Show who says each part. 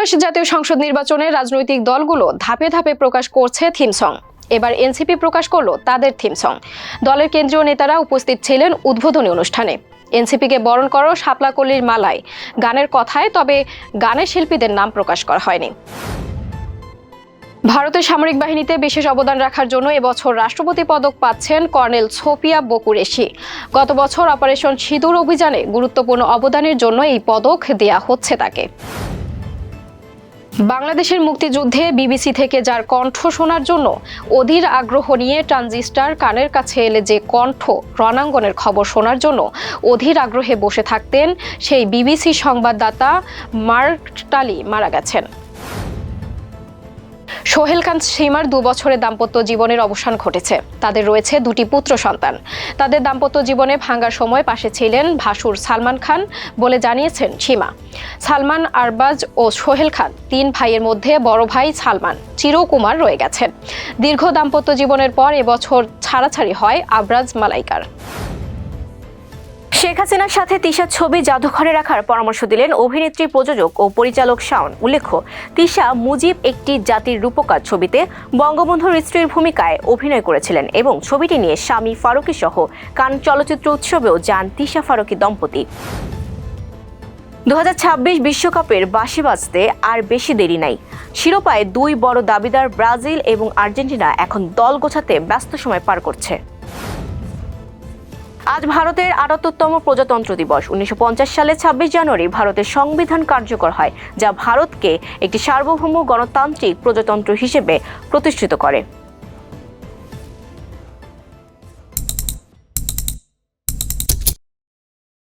Speaker 1: ত্রয়োদশ জাতীয় সংসদ নির্বাচনে রাজনৈতিক দলগুলো ধাপে ধাপে প্রকাশ করছে থিম সং। এবার এনসিপি প্রকাশ করলো তাদের থিম সং। দলের কেন্দ্রীয় নেতারা উপস্থিত ছিলেন উদ্বোধনী অনুষ্ঠানে। এনসিপিকে বরণ করো শাপলাকলির মালায় গানের কথায়, তবে গানের শিল্পীদের নাম প্রকাশ করা হয়নি। ভারতের সামরিক বাহিনীতে বিশেষ অবদান রাখার জন্য এবছর রাষ্ট্রপতি পদক পাচ্ছেন কর্নেল সোফিয়া বকুরেশি। গত বছর অপারেশন সিঁদুর অভিযানে গুরুত্বপূর্ণ অবদানের জন্য এই পদক দেয়া হচ্ছে তাকে। বাংলাদেশের মুক্তিযুদ্ধে বিবিসি থেকে যার কণ্ঠ শোনার জন্য অধীর আগ্রহ নিয়ে ট্রানজিস্টার কানের কাছে এলে যে কণ্ঠ রণাঙ্গনের খবর শোনার জন্য অধীর আগ্রহে বসে থাকতেন, সেই বিবিসি সংবাদদাতা মার্ক টালি মারা গেছেন। সোহেল খান সীমার 2 বছরের দাম্পত্য জীবনের অবসান ঘটেছে। তাদের রয়েছে 2টি পুত্র সন্তান। তাদের দাম্পত্য জীবনে ভাঙার সময় পাশে ছিলেন ভাসুর সালমান খান বলে জানিয়েছেন সীমা। সালমান, আরবাজ ও সোহেল খান 3 ভাইয়ের মধ্যে বড় ভাই সালমান চিরকুমার রয়ে গেছেন। দীর্ঘ দাম্পত্য জীবনের পর এবছর ছাড়াছাড়ি হয় আবরাজ মালাইকার।
Speaker 2: শেখ হাসিনার সাথে তিশার ছবি জাদুঘরে রাখার পরামর্শ দিলেন অভিনেত্রী, প্রযোজক ও পরিচালক শাওন। উল্লেখ্য, তিশা মুজিব একটি জাতির রূপকার ছবিতে বঙ্গবন্ধুর স্ত্রীর ভূমিকায় অভিনয় করেছিলেন এবং ছবিটি নিয়ে স্বামী ফারুকী সহ কান চলচ্চিত্র উৎসবেও যান তিশা ফারুকী দম্পতি। 2026 বিশ্বকাপের বাঁশি বাজতে আর বেশি দেরি নাই। শিরোপায় 2 বড় দাবিদার ব্রাজিল এবং আর্জেন্টিনা এখন দল গোছাতে ব্যস্ত সময় পার করছে। আজ ভারতের 78তম প্রজাতন্ত্র দিবস। 1950 সালে 26 জানুয়ারি ভারতের সংবিধান কার্যকর হয়, যা ভারতকে একটি সার্বভৌম গণতান্ত্রিক প্রজাতন্ত্র হিসেবে প্রতিষ্ঠিত করে।